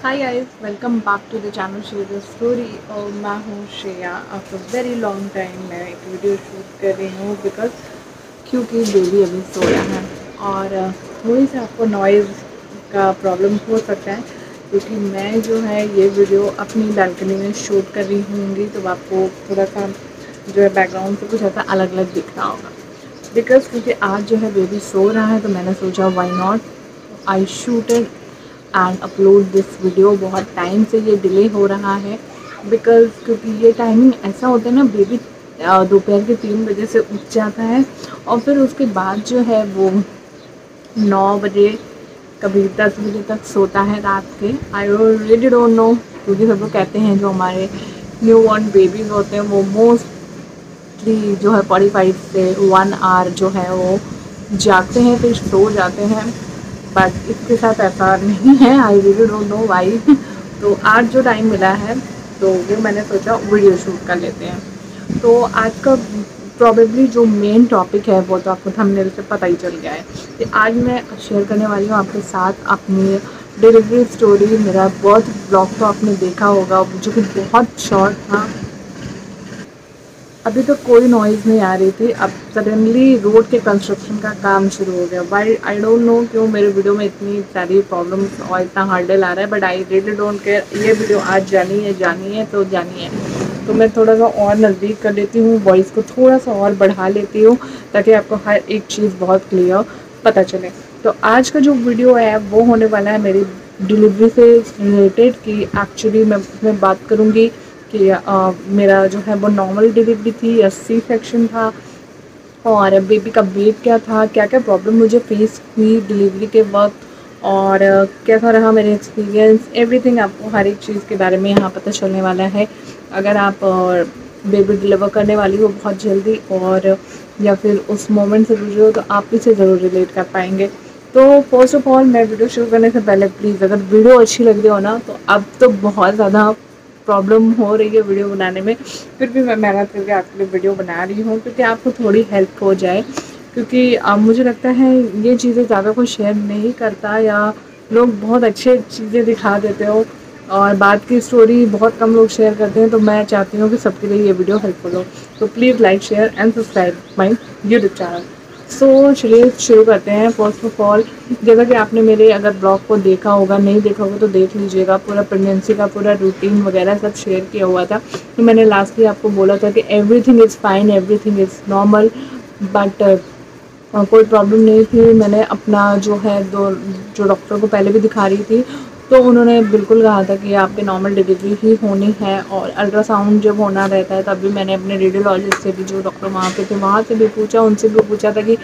Hi guys, welcome back to the channel share story. और मैं हूँ Shreya. After very long time मैं एक वीडियो शूट कर रही हूँ क्योंकि बेबी अभी सोया है और थोड़ी सी आपको नॉइज़ का प्रॉब्लम हो सकता है क्योंकि मैं जो है ये वीडियो अपनी बालकनी में शूट कर रही हूँगी, तो आपको थोड़ा सा जो है बैकग्राउंड से कुछ ऐसा अलग अलग दिख रहा होगा क्योंकि आज जो है बेबी सो रहा है, तो मैंने सोचा why not I shooted and upload this video. बहुत टाइम से ये डिले हो रहा है क्योंकि ये टाइमिंग ऐसा होता है ना, बेबी दोपहर के 3 बजे से उठ जाता है और फिर उसके बाद जो है वो 9 बजे कभी 10 बजे तक सोता है रात के। आई रियली डोंट नो, क्योंकि सब लोग कहते हैं जो हमारे न्यू बॉर्न बेबीज होते हैं वो मोस्टली जो है 45 से 1 आवर जो है वो जागते हैं फिर सो जाते हैं, बट इसके साथ ऐसा नहीं है। I really don't know why. तो आज जो टाइम मिला है तो वो मैंने सोचा वीडियो शूट कर लेते हैं। तो आज का प्रॉबेबली जो मेन टॉपिक है वो तो आपको थंबनेल से पता ही चल गया है कि आज मैं शेयर करने वाली हूँ आपके साथ अपनी डिलीवरी स्टोरी। मेरा बर्थ ब्लॉग तो आपने देखा होगा जो कि बहुत शॉर्ट था। अभी तक कोई नॉइज़ नहीं आ रही थी, अब सडनली रोड के कंस्ट्रक्शन का काम शुरू हो गया। बाई आई डोंट नो क्यों मेरे वीडियो में इतनी सारी प्रॉब्लम्स और इतना हर्डल आ रहा है, but I really don't care. ये वीडियो आज जानी है तो जानी है। तो मैं थोड़ा सा और नज़दीक कर लेती हूँ, वॉइस को थोड़ा सा और बढ़ा लेती हूँ ताकि आपको हर एक चीज़ बहुत क्लियर पता चले। तो आज का जो वीडियो है वो होने वाला है मेरी डिलीवरी से रिलेटेड कि एक्चुअली मैं उसमें बात करूँगी कि मेरा जो है वो नॉर्मल डिलीवरी थी या सी सेक्शन था, और बेबी का वेट क्या था, क्या क्या प्रॉब्लम मुझे फेस हुई डिलीवरी के वक्त, और कैसा रहा मेरा एक्सपीरियंस। एवरीथिंग आपको हर एक चीज़ के बारे में यहाँ पता चलने वाला है। अगर आप बेबी डिलीवर करने वाली हो बहुत जल्दी और या फिर उस मोमेंट से गुजरे हो तो आप इसे ज़रूर रिलेट कर पाएंगे। तो फर्स्ट ऑफ ऑल मैं वीडियो शुरू करने से पहले प्लीज़ अगर वीडियो अच्छी लग रही हो ना, तो अब तो बहुत ज़्यादा प्रॉब्लम हो रही है वीडियो बनाने में, फिर भी मैं मेहनत करके आपके लिए वीडियो बना रही हूँ क्योंकि आपको थोड़ी हेल्प हो जाए। क्योंकि मुझे लगता है ये चीज़ें ज़्यादा कोई शेयर नहीं करता, या लोग बहुत अच्छे चीज़ें दिखा देते हो और बात की स्टोरी बहुत कम लोग शेयर करते हैं। तो मैं चाहती हूँ कि सबके लिए ये वीडियो हेल्पफुल हो। तो please like share and subscribe my YouTube channel. So चलिए शुरू करते हैं। फर्स्ट ऑफ ऑल, जैसा कि आपने मेरे अगर ब्लॉग को देखा होगा, नहीं देखा होगा तो देख लीजिएगा। पूरा प्रेगनेंसी का पूरा रूटीन वगैरह सब शेयर किया हुआ था। तो मैंने लास्टली आपको बोला था कि everything is fine, everything is normal, but कोई प्रॉब्लम नहीं थी। मैंने अपना जो है जो डॉक्टर को पहले भी दिखा रही थी, तो उन्होंने बिल्कुल कहा था कि आपके नॉर्मल डिलीवरी ही होनी है। और अल्ट्रासाउंड जब होना रहता है तब भी मैंने अपने रेडियोलॉजिस्ट से भी, जो डॉक्टर वहाँ पे थे, वहाँ से भी पूछा, उनसे भी पूछा था कि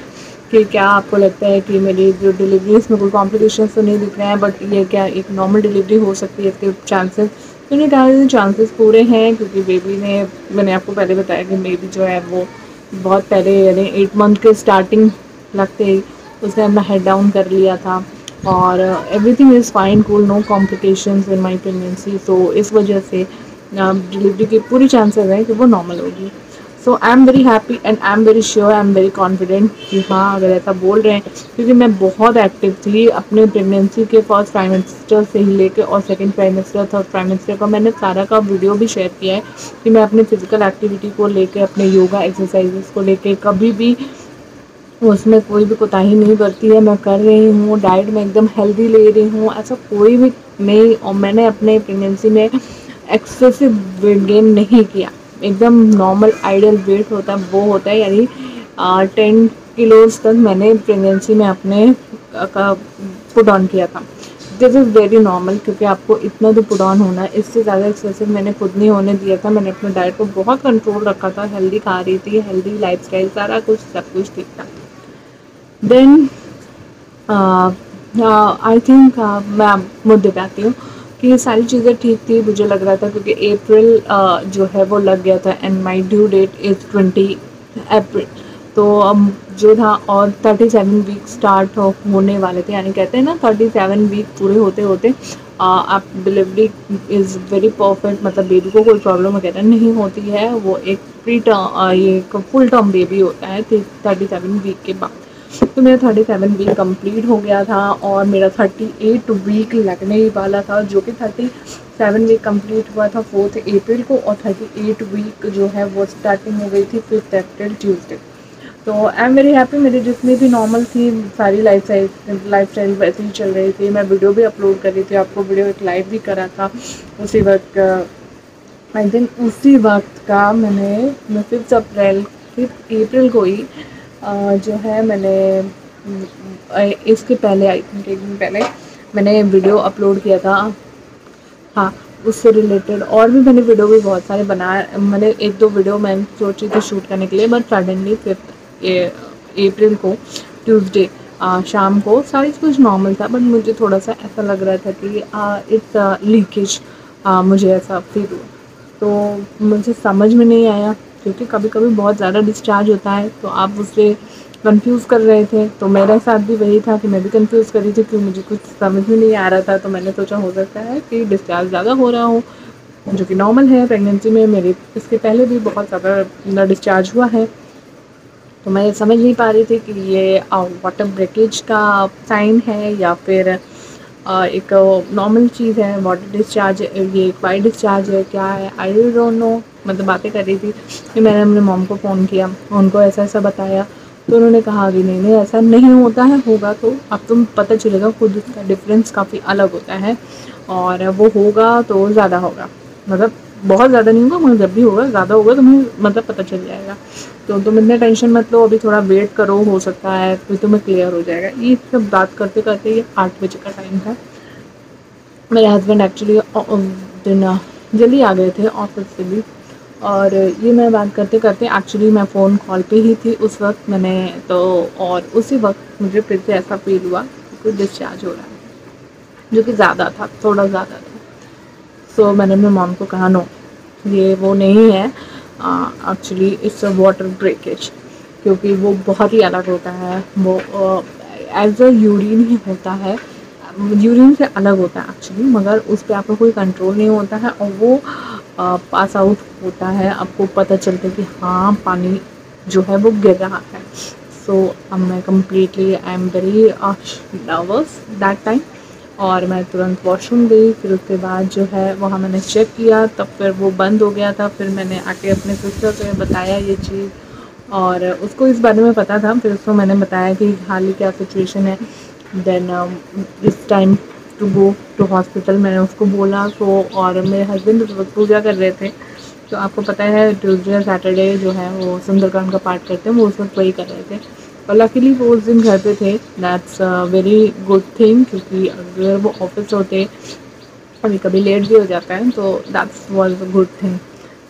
क्या आपको लगता है कि मेरी जो डिलीवरी इसमें कोई कॉम्प्लिकेशन तो नहीं दिख रहे हैं, बट ये क्या एक नॉर्मल डिलीवरी हो सकती है, इसके चांसेस। तो उन्होंने कहा चांसेस पूरे हैं क्योंकि बेबी ने, मैंने आपको पहले बताया कि बेबी जो है वो बहुत पहले यानी 8 मंथ के स्टार्टिंग लगते ही उसने अपना हेड डाउन कर लिया था और everything is fine, cool, no complications in my pregnancy. तो इस वजह से डिलीवरी की पूरी चांसेस हैं कि वो नॉर्मल होगी। So I am very happy and I am very sure, I am very confident कि हाँ, अगर ऐसा बोल रहे हैं क्योंकि मैं बहुत एक्टिव थी अपने प्रेगनेंसी के फर्स्ट ट्राइमेस्टर से ही लेके और सेकंड ट्राइमेस्टर, थर्ड ट्राइमेस्टर का मैंने सारा का वीडियो भी शेयर किया है कि मैं अपने फिजिकल एक्टिविटी को लेके, अपने योगा एक्सरसाइजेस को लेके कभी भी उसमें कोई भी कोताही नहीं बरती है। मैं कर रही हूँ, डाइट में एकदम हेल्दी ले रही हूँ, ऐसा कोई भी नहीं। और मैंने अपने प्रेगनेंसी में एक्सेसिव वेट गेन नहीं किया, एकदम नॉर्मल आइडियल वेट होता है वो होता है, यानी 10 किलोज तक मैंने प्रेगनेंसी में अपने का पुट ऑन किया था। दिस इज़ वेरी नॉर्मल क्योंकि आपको इतना तो पुट ऑन होना है, इससे ज़्यादा एक्सेसिव मैंने खुद नहीं होने दिया था। मैंने अपने डाइट को बहुत कंट्रोल रखा था, हेल्दी खा रही थी, हेल्दी लाइफस्टाइल, सारा कुछ सब कुछ ठीक था। देन आई थिंक मैं अब मुद्दे पे आती हूँ कि ये सारी चीज़ें ठीक थी, मुझे लग रहा था क्योंकि अप्रैल जो है वो लग गया था and my due that is 20 अप्रैल। तो जो था और 37 वीक स्टार्ट होने वाले थे, यानी कहते हैं ना 37 वीक पूरे होते होते आप डिलीवरी इज़ वेरी परफेक्ट, मतलब बेबी को कोई प्रॉब्लम वगैरह नहीं होती है। वो एक प्री टर्म, ये फुल टर्म बेबी होता है 37 वीक के बाद। तो मेरा 37 वीक कंप्लीट हो गया था और मेरा 38 वीक लगने ही वाला था, जो कि 37 वीक कंप्लीट हुआ था 4 अप्रैल को, और 38 वीक जो है वो स्टार्टिंग हो गई थी 5 अप्रैल ट्यूसडे। तो आई एम वेरी हैप्पी। मेरी जितनी भी नॉर्मल थी सारी लाइफ स्टाइल वैसे ही चल रही थी। मैं वीडियो भी अपलोड कर रही थी, आपको वीडियो एक लाइव भी करा था उसी वक्त। आई थिंक उसी वक्त का मैं 5 अप्रैल को ही जो है मैंने इसके पहले आई थिंक 1 दिन पहले मैंने वीडियो अपलोड किया था। हाँ, उससे रिलेटेड और भी मैंने वीडियो भी बहुत सारे बनाए। मैंने 1-2 वीडियो मैंने सोची थी शूट करने के लिए, बट सडनली 5 अप्रैल को ट्यूसडे शाम को सारी कुछ नॉर्मल था, बट मुझे थोड़ा सा ऐसा लग रहा था कि इट्स लीकेज, मुझे ऐसा फील हुआ। तो मुझे समझ में नहीं आया, क्योंकि कभी कभी बहुत ज़्यादा डिस्चार्ज होता है, तो आप उससे कंफ्यूज कर रहे थे। तो मेरे साथ भी वही था कि मैं भी कंफ्यूज कर रही थी, क्योंकि मुझे कुछ समझ में नहीं आ रहा था। तो मैंने सोचा हो सकता है कि डिस्चार्ज ज़्यादा हो रहा हो, जो कि नॉर्मल है। प्रेगनेंसी में मेरे इसके पहले भी बहुत ज़्यादा डिस्चार्ज हुआ है। तो मैं समझ नहीं पा रही थी कि ये वाटर ब्रेकेज का साइन है या फिर एक नॉर्मल चीज़ है, वाटर डिस्चार्ज, ये एक्वायर्ड डिस्चार्ज है, क्या है, आई डोंट नो। मतलब बातें कर रही थी कि मैंने अपने मॉम को फ़ोन किया, उनको ऐसा ऐसा बताया, तो उन्होंने कहा कि नहीं नहीं ऐसा नहीं होता है, होगा तो अब तुम पता चलेगा खुद, इसका डिफरेंस काफ़ी अलग होता है और वो होगा तो ज़्यादा होगा, मतलब बहुत ज़्यादा नहीं होगा, मगर जब भी होगा ज़्यादा होगा तुम्हें मतलब पता चल जाएगा। तो तुम इतने टेंशन मत लो, अभी थोड़ा वेट करो, हो सकता है फिर तुम्हें क्लियर हो जाएगा। ये सब बात करते करते ये 8 बजे का टाइम था। मेरे हस्बैंड एक्चुअली दिन जल्दी आ गए थे ऑफिस से भी, और ये मैं बात करते करते एक्चुअली मैं फ़ोन कॉल पे ही थी उस वक्त मैंने तो, और उसी वक्त मुझे फिर से ऐसा फील हुआ कि कुछ डिस्चार्ज हो रहा है, जो कि ज़्यादा था, थोड़ा ज़्यादा था। सो मैंने अपने मॉम को कहा नो, ये वो नहीं है, actually it's a water breakage, क्योंकि वो बहुत ही अलग होता है। वो एज अ यूरिन ही होता है, यूरिन से अलग होता है एक्चुअली, मगर उस पर आपका कोई कंट्रोल नहीं होता है और वो पास आउट होता है, आपको पता चलता है कि हाँ पानी जो है वो गिर रहा है। सो अब मैं completely I am very nervous that time, और मैं तुरंत वॉशरूम गई। फिर उसके बाद जो है वहाँ मैंने चेक किया, तब फिर वो बंद हो गया था। फिर मैंने आके अपने सिस्टर को बताया ये चीज़, और उसको इस बारे में पता था। फिर उसको मैंने बताया कि हाल ही क्या सिचुएशन है, then is time to go to hospital, मैंने उसको बोला। सो और मेरे हस्बैंड उस वक्त पूजा कर रहे थे, तो आपको पता है ट्यूसडे और सैटरडे जो है वो सुंदरकांड का पाठ करते हैं, वो उस वक्त वही कर रहे थे। और लकीली वो उस दिन घर पे थे, दैट्स वेरी गुड थिंग, क्योंकि अगर वो ऑफिस होते कभी कभी लेट भी हो जाता है, तो that's was a good thing.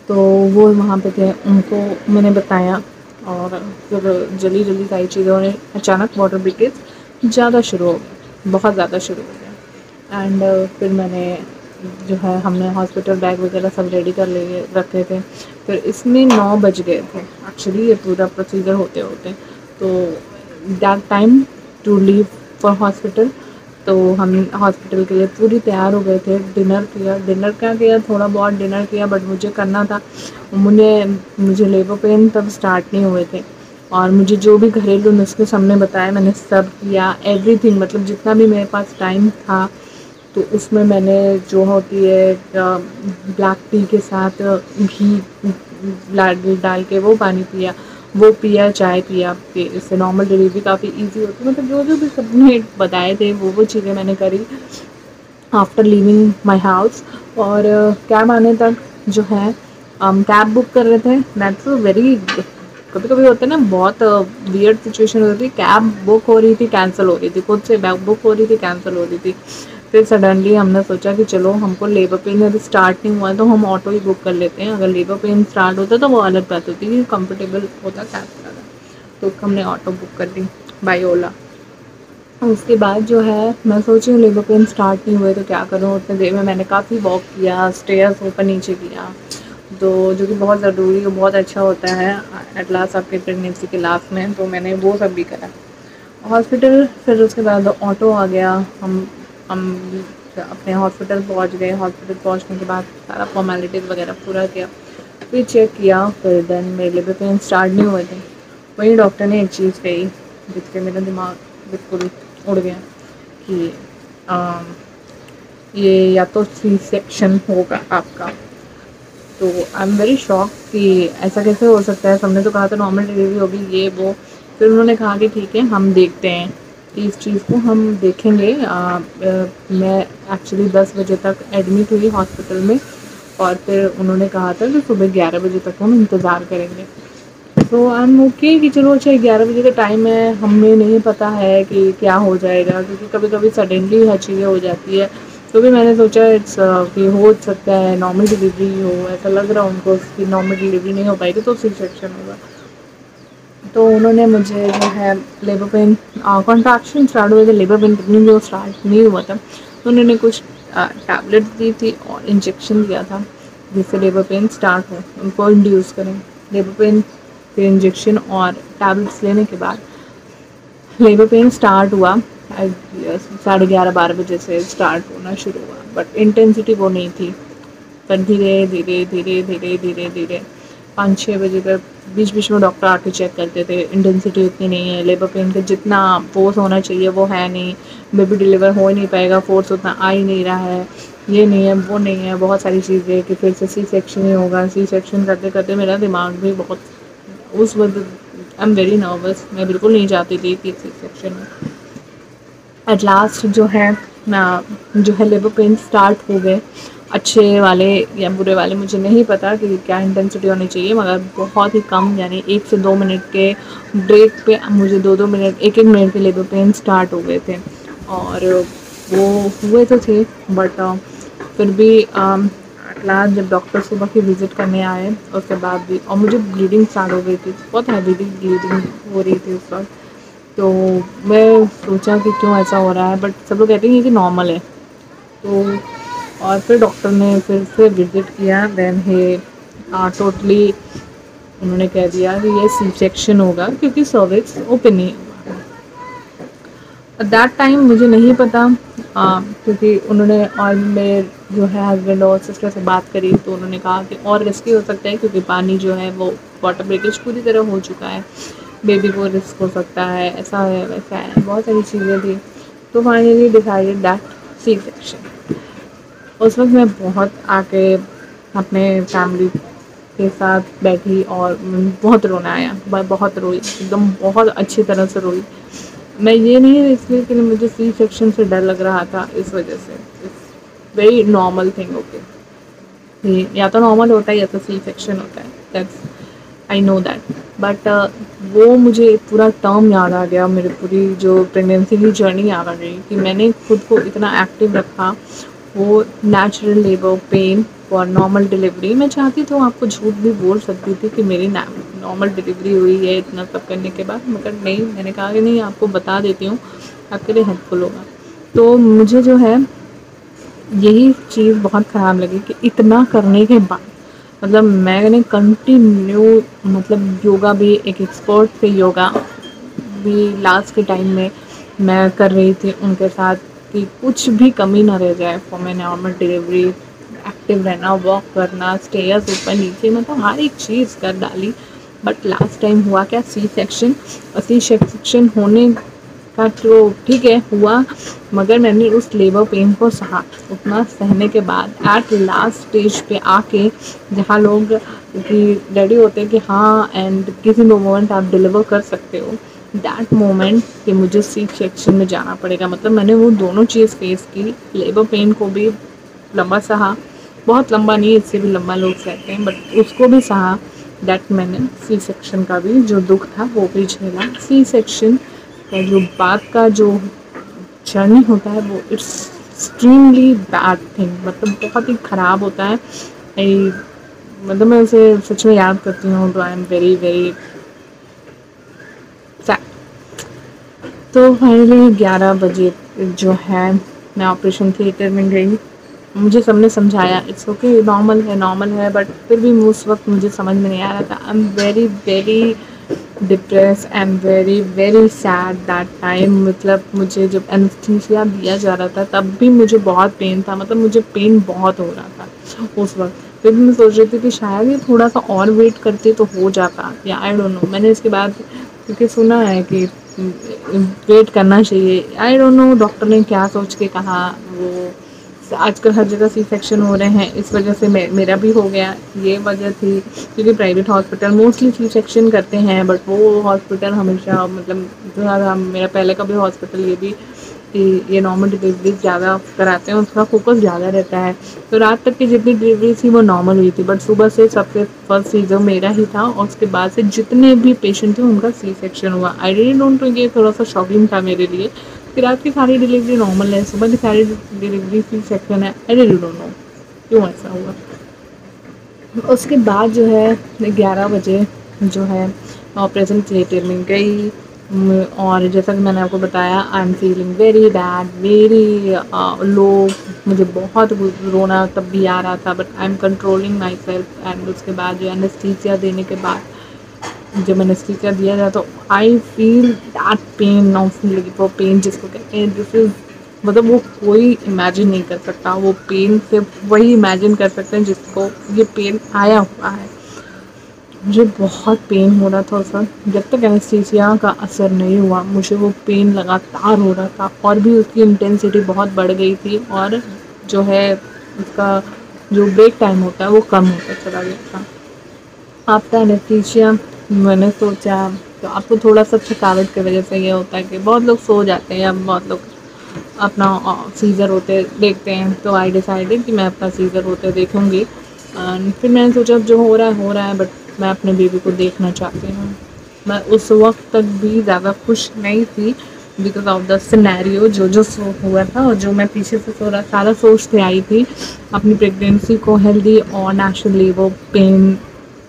तो वो वहाँ पे थे, उनको मैंने बताया, और फिर जल्दी जल्दी सारी चीज़ों ने अचानक वाटर ब्रेकेज ज़्यादा शुरू हो गया, बहुत ज़्यादा शुरू हो गया। एंड फिर मैंने जो है हमने हॉस्पिटल बैग वगैरह सब रेडी कर ले रखे थे। फिर इसमें 9 बज गए थे एक्चुअली ये पूरा प्रोसीजर होते होते। तो that time to leave for hospital, तो हम हॉस्पिटल के लिए पूरी तैयार हो गए थे। डिनर क्या किया, थोड़ा बहुत डिनर किया, बट मुझे करना था। मुझे लेबर पेन तब स्टार्ट नहीं हुए थे, और मुझे जो भी घरेलू नुस्खे सबने बताया मैंने सब किया, एवरीथिंग, मतलब जितना भी मेरे पास टाइम था। तो उसमें मैंने जो होती है ब्लैक टी के साथ घी डाल के वो पानी पिया, वो पिया, चाय पिया, कि इससे नॉर्मल डिलीवरी काफ़ी इजी होती है। मतलब जो जो भी सबने बताए थे वो चीज़ें मैंने करी आफ्टर लिविंग माई हाउस। और कैब आने तक जो है कैब बुक कर रहे थे, दैट्स वेरी, कभी कभी होता है ना बहुत वियर्ड सिचुएशन होती थी। कैब बुक हो रही थी, कैंसिल हो रही थी, खुद से बैग बुक हो रही थी, कैंसिल हो रही थी। फिर सडनली हमने सोचा कि चलो, हमको लेबर पेन अभी स्टार्ट नहीं हुआ है तो हम ऑटो ही बुक कर लेते हैं। अगर लेबर पेन स्टार्ट होता तो वो अलग बात होती कि कंफर्टेबल होता कैब ज़्यादा। तो हमने ऑटो बुक कर दी बाय ओला। उसके बाद जो है मैं सोची हूँ लेबर पेन स्टार्ट नहीं हुए तो क्या करूँ। उतने देर में मैंने काफ़ी वॉक किया, स्टेयर्स ऊपर नीचे किया, तो जो कि बहुत ज़रूरी और बहुत अच्छा होता है एट लास्ट आपके प्रेगनेंसी के लास्ट में। तो मैंने वो सब भी करा हॉस्पिटल। फिर उसके बाद ऑटो आ गया, हम अपने हॉस्पिटल पहुंच गए। हॉस्पिटल पहुंचने के बाद सारा फॉर्मेलिटीज़ वगैरह पूरा किया, फिर चेक किया, फिर देन मेरे लेबर पेन स्टार्ट नहीं हुए थे। वहीं डॉक्टर ने एक चीज़ कही देख के मेरा दिमाग बिल्कुल उड़ गया कि अम, ये या तो सी सेक्शन होगा आपका। तो आई एम वेरी शॉक कि ऐसा कैसे हो सकता है। सबने तो कहा था नॉर्मल डिलीवरी होगी ये वो। फिर उन्होंने कहा कि ठीक है हम देखते हैं कि इस चीज़ को हम देखेंगे। मैं एक्चुअली 10 बजे तक एडमिट हुई हॉस्पिटल में और फिर उन्होंने कहा था कि सुबह 11 बजे तक हम इंतज़ार करेंगे। तो आई एम ओके कि चलो अच्छा 11 बजे का टाइम है, हमें नहीं पता है कि क्या हो जाएगा क्योंकि कभी कभी सडनली हर चीज़ें हो जाती है। तो भी मैंने सोचा इट्स कि हो सकता है नॉर्मल डिलीवरी हो, ऐसा लग रहा उनको कि नॉर्मल डिलीवरी नहीं हो पाएगी तो सी सेक्शन होगा। तो उन्होंने मुझे जो है लेबर पेन कॉन्ट्रैक्शन स्टार्ट हुए थे, लेबर पेन तकनीक जो स्टार्ट नहीं हुआ था। तो उन्होंने कुछ टैबलेट्स दी थी और इंजेक्शन दिया था जिससे लेबर पेन स्टार्ट हो, उनको इंड्यूस करें। लेबर पेन के इंजेक्शन और टैबलेट्स लेने के बाद लेबर पेन स्टार्ट हुआ। 11:30-12 बजे से स्टार्ट होना शुरू हुआ बट इंटेंसिटी वो नहीं थी। पर धीरे धीरे धीरे धीरे धीरे धीरे 5-6 बजे तक बीच बीच में डॉक्टर आके चेक करते थे। इंटेंसिटी उतनी नहीं है, लेबर पेन का जितना फोर्स होना चाहिए वो है नहीं, बेबी डिलीवर हो ही नहीं पाएगा, फोर्स उतना आ ही नहीं रहा है, ये नहीं है वो नहीं है, बहुत सारी चीज़ें कि फिर से सी सेक्शन ही होगा। सी सेक्शन करते करते मेरा दिमाग भी बहुत उस वक्त आई एम वेरी नर्वस, मैं बिल्कुल नहीं चाहती थी कि सी सेक्शन हो। एट लास्ट जो है लेबर पेन स्टार्ट हो गए, अच्छे वाले या बुरे वाले मुझे नहीं पता कि क्या इंटेंसिटी होनी चाहिए, मगर बहुत ही कम यानी 1 से 2 मिनट के ब्रेक पे मुझे 2-2 मिनट 1-1 मिनट के लेबर पेन स्टार्ट हो गए थे। और वो हुए तो थे बट फिर भी एट लास्ट जब डॉक्टर सुबह की विज़िट करने आए उसके बाद भी, और मुझे ब्लीडिंग स्टार्ट हो गई थी, बहुत हैवी ब्लीडिंग हो रही थी उस वक्त। तो मैं सोचा कि क्यों ऐसा हो रहा है बट सब लोग कहते हैं कि नॉर्मल है। तो और फिर डॉक्टर ने फिर से विजिट किया, देन ही टोटली उन्होंने कह दिया कि ये सी सेक्शन होगा क्योंकि सर्विक्स ओपन नहीं हुआ। एट दैट टाइम मुझे नहीं पता क्योंकि उन्होंने और मेरे जो है हस्बैंड और सिस्टर से बात करी तो उन्होंने कहा कि और रिस्की हो सकता है क्योंकि पानी जो है वो वाटर ब्रेकेज पूरी तरह हो चुका है, बेबी को रिस्क हो सकता है, ऐसा है वैसा है, बहुत सारी चीज़ें थी। तो finally decided that C section. उस वक्त मैं बहुत आके अपने फैमिली के साथ बैठी और बहुत रोना आया, बहुत रोई, एकदम बहुत अच्छी तरह से रोई। मैं ये नहीं इसलिए कि मुझे सी सेक्शन से डर लग रहा था, इस वजह से it's very normal thing. Okay, या तो नॉर्मल होता है या तो सी सेक्शन होता है, that's I know that. But वो मुझे पूरा टर्म याद आ गया, मेरी पूरी जो प्रेगनेंसी की जर्नी याद आ गई कि मैंने खुद को इतना एक्टिव रखा। वो नेचुरल लेबर पेन और नॉर्मल डिलीवरी, मैं चाहती तो आपको झूठ भी बोल सकती थी कि मेरी नॉर्मल डिलीवरी हुई है इतना सब करने के बाद, मगर नहीं, मैंने कहा कि नहीं आपको बता देती हूँ, आपके लिए हेल्पफुल होगा। तो मुझे जो है यही चीज़ बहुत ख़राब लगी कि इतना करने के बाद मतलब मैंने कंटिन्यू मतलब योगा भी, एक एक्सपर्ट थे योगा भी लास्ट के टाइम में मैं कर रही थी उनके साथ कि कुछ भी कमी ना रह जाए for my normal delivery. Active रहना, वॉक करना, स्टेयर्स ऊपर नीचे, मतलब हर एक चीज़ कर डाली। बट लास्ट टाइम हुआ क्या, सी सेक्शन। और सी सेक्शन होने का तो ठीक है हुआ, मगर मैंने उस लेबर पेन को सहा। उतना सहने के बाद एट लास्ट स्टेज पे आके जहाँ लोग कि रेडी होते हैं कि हाँ एंड किसी मोमेंट आप डिलीवर कर सकते हो, दैट मोमेंट कि मुझे सी सेक्शन में जाना पड़ेगा। मतलब मैंने वो दोनों चीज़ फेस की, लेबर पेन को भी लंबा सहा, बहुत लंबा नहीं, इससे भी लंबा लोग सहते हैं, बट उसको भी सहा। दैट मैंने सी सेक्शन का भी जो दुख था वो भी झेला। सी सेक्शन का जो बाद का जो जर्नी होता है वो इट्स एक्सट्रीमली बैड थिंग, मतलब बहुत ही ख़राब होता है। मतलब मैं उसे सच में याद करती हूँ तो आई एम वेरी वेरी सैड। तो फाइनली 11 बजे जो है मैं ऑपरेशन थिएटर में गई। मुझे सबने समझाया इट्स ओके, नॉर्मल है, बट फिर भी उस वक्त मुझे समझ में नहीं आ रहा था। आई am very very depress and very very sad that time. मतलब मुझे जब एनेस्थीसिया दिया जा रहा था तब भी मुझे बहुत पेन था, मतलब मुझे पेन बहुत हो रहा था उस वक्त। फिर भी मैं सोच रही थी कि शायद ये थोड़ा सा और वेट करते तो हो जाता, या आई डोंट नो। मैंने इसके बाद क्योंकि सुना है कि वेट करना चाहिए। आई डोंट नो डॉक्टर ने क्या सोच के कहा। वो आजकल हर जगह सी सेक्शन हो रहे हैं, इस वजह से मेरा भी हो गया। ये वजह थी क्योंकि private hospital mostly C section करते हैं, बट वो हॉस्पिटल हमेशा मतलब जो मेरा पहले का भी हॉस्पिटल ये भी कि ये नॉर्मल डिलीवरी ज़्यादा कराते हैं, उसका फोकस ज़्यादा रहता है। तो रात तक की जितनी डिलीवरी थी वो नॉर्मल हुई थी, बट सुबह से सबसे फर्स्ट सीजर मेरा ही था और उसके बाद से जितने भी पेशेंट थे उनका सी सेक्शन हुआ। आई रियली डोंट नो, ये थोड़ा सा शॉकिंग था मेरे लिए कि रात की सारी डिलीवरी नॉर्मल है, सुबह की सारी डिलीवरी सी सेक्शन है। आई रियली डोंट नो क्यों ऐसा हुआ। उसके बाद जो है 11 बजे जो है ऑपरेशन थिएटर में गई। और जैसा कि मैंने आपको बताया, I am feeling very bad, very low. मुझे बहुत रोना तब भी आ रहा था, but I am controlling my self. And उसके बाद जो एनेस्थीसिया देने के बाद जब एनेस्थीसिया दिया जाए तो I feel that pain of labour pain जिसको कहते हैं। दिस इज मतलब वो कोई इमेजिन नहीं कर सकता। वो पेन से वही इमेजिन कर सकते हैं जिसको ये पेन आया हुआ है। मुझे बहुत पेन हो रहा था उस वक्त। जब तक एनेस्थीसिया का असर नहीं हुआ मुझे वो पेन लगातार हो रहा था, और भी उसकी इंटेंसिटी बहुत बढ़ गई थी, और जो है उसका जो ब्रेक टाइम होता है वो कम होता चला गया था। आफ्टर एनेस्थीसिया मैंने सोचा, तो आपको थोड़ा सा थकावट की वजह से ये होता है कि बहुत लोग सो जाते हैं या बहुत लोग अपना सीज़र होते देखते हैं। तो आई डिसाइडेड कि मैं अपना सीज़र होते देखूँगी। एंड फिर मैंने सोचा जो हो रहा है, बट मैं अपने बेबी को देखना चाहती हूँ। मैं उस वक्त तक भी ज़्यादा खुश नहीं थी बिकॉज ऑफ द सिनेरियो जो हुआ था, और जो मैं पीछे से सारा सोचते आई थी अपनी प्रेगनेंसी को हेल्दी और नेचुरल लेबर पेन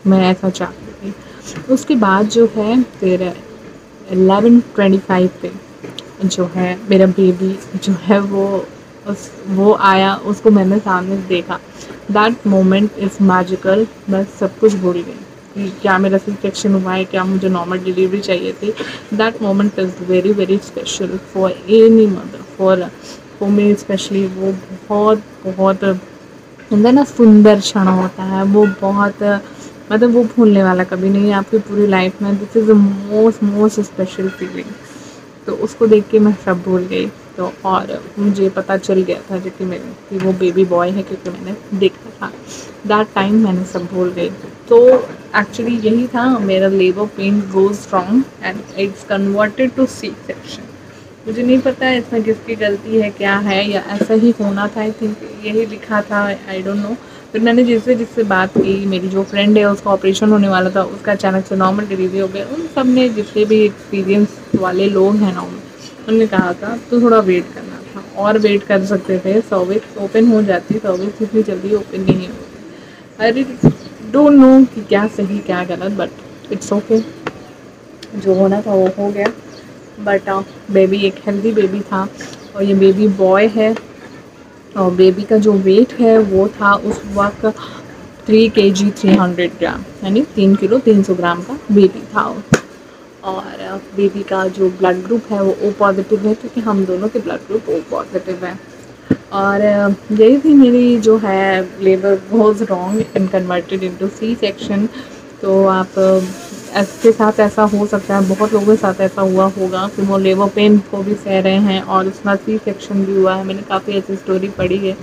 मैं ऐसा चाहती थी। उसके बाद जो है फिर 11:25 पे जो है मेरा बेबी जो है वो आया, उसको मैंने सामने देखा। That moment is magical. मैं सब कुछ भूल गई कि क्या मेरा सी सेक्शन हुआ है, क्या मुझे नॉर्मल डिलीवरी चाहिए थी। That moment is very very special for any mother, for me specially. वो बहुत बहुत अंदर ना सुंदर क्षण होता है। वो बहुत मतलब वो भूलने वाला कभी नहीं है आपकी पूरी लाइफ में। This is the most special feeling. तो उसको देख के मैं सब भूल गई। तो और मुझे पता चल गया था जो कि वो बेबी बॉय है, क्योंकि मैंने देखा था। दैट टाइम मैंने सब भूल गई। तो एक्चुअली यही था मेरा labour pain goes strong and it's converted to C section. मुझे नहीं पता इसमें किसकी गलती है, क्या है, या ऐसा ही होना था। आई थिंक यही लिखा था, आई डोंट नो। फिर मैंने जिससे बात की, मेरी जो फ्रेंड है उसका ऑपरेशन होने वाला था, उसका अचानक से नॉर्मल डिलीवरी हो गया। उन सब ने जितने भी एक्सपीरियंस वाले लोग हैं नॉर्मल, उन्होंने कहा था तो थोड़ा वेट करना था, और वेट कर सकते थे। सर्विक्स ओपन हो जाती, सर्विक्स इतनी जल्दी ओपन नहीं होती। आई डोंट नो कि क्या सही क्या गलत, बट इट्स ओके। जो होना था वो हो गया। बट बेबी एक हेल्दी बेबी था, और ये बेबी बॉय है। और बेबी का जो वेट है वो था उस वक्त 3 kg 300 ग्राम, यानी 3 किलो 300 ग्राम का बेबी था। और बेबी का जो ब्लड ग्रुप है वो ओ पॉजिटिव है, क्योंकि हम दोनों के ब्लड ग्रुप ओ पॉजिटिव है। और यही थी मेरी जो है labour was wrong in converted into C section. तो आप इसके साथ ऐसा हो सकता है, बहुत लोगों के साथ ऐसा हुआ होगा कि वो लेबर पेन को भी सह रहे हैं और उसमें सी सेक्शन भी हुआ है। मैंने काफ़ी ऐसी स्टोरी पढ़ी है।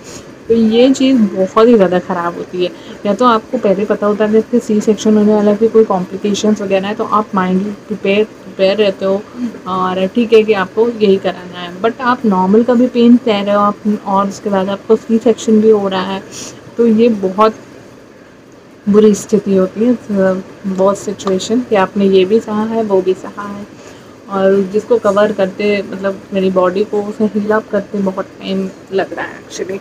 तो ये चीज़ बहुत ही ज़्यादा ख़राब होती है। या तो आपको पहले पता होता है कि सी सेक्शन होने वाला है, कोई कॉम्प्लिकेशंस वगैरह है, तो आप माइंडली प्रिपेयर रहते हो और ठीक है कि आपको यही कराना है। बट आप नॉर्मल का भी पेन सह रहे हो आप, और उसके बाद आपको सी सेक्शन भी हो रहा है, तो ये बहुत बुरी स्थिति होती है। बहुत सिचुएशन कि आपने ये भी सहा है वो भी सहा है, और जिसको कवर करते मतलब मेरी बॉडी को उसे हील अप करते बहुत टाइम लग रहा है एक्चुअली।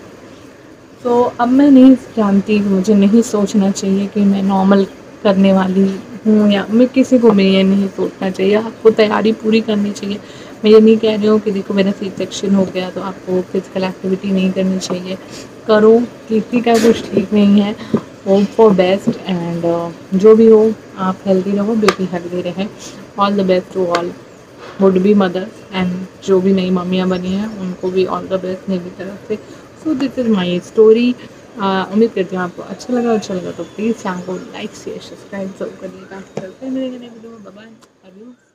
तो अब मैं नहीं जानती, मुझे नहीं सोचना चाहिए कि मैं नॉर्मल करने वाली हूँ, या मैं किसी को भी ये नहीं सोचना चाहिए। आपको तैयारी पूरी करनी चाहिए। मैं ये नहीं कह रही हूँ कि देखो मेरा सी सेक्शन हो गया तो आपको फिजिकल एक्टिविटी नहीं करनी चाहिए। करो, किसी का कुछ ठीक नहीं है। Hope for best. एंड जो भी हो आप हेल्दी रहो, बेबी हेल्दी रहे। All the best to all would be mothers, and जो भी नई मम्मियाँ बनी हैं उनको भी ऑल द बेस्ट मेरी तरफ से। So this is my story. उम्मीद करती हूँ आपको अच्छा लगा तो प्लीज़ चैनल को लाइक शेयर सब्सक्राइब जरूर करिएगा। चलते हैं मेरे नए वीडियो में। Bye bye.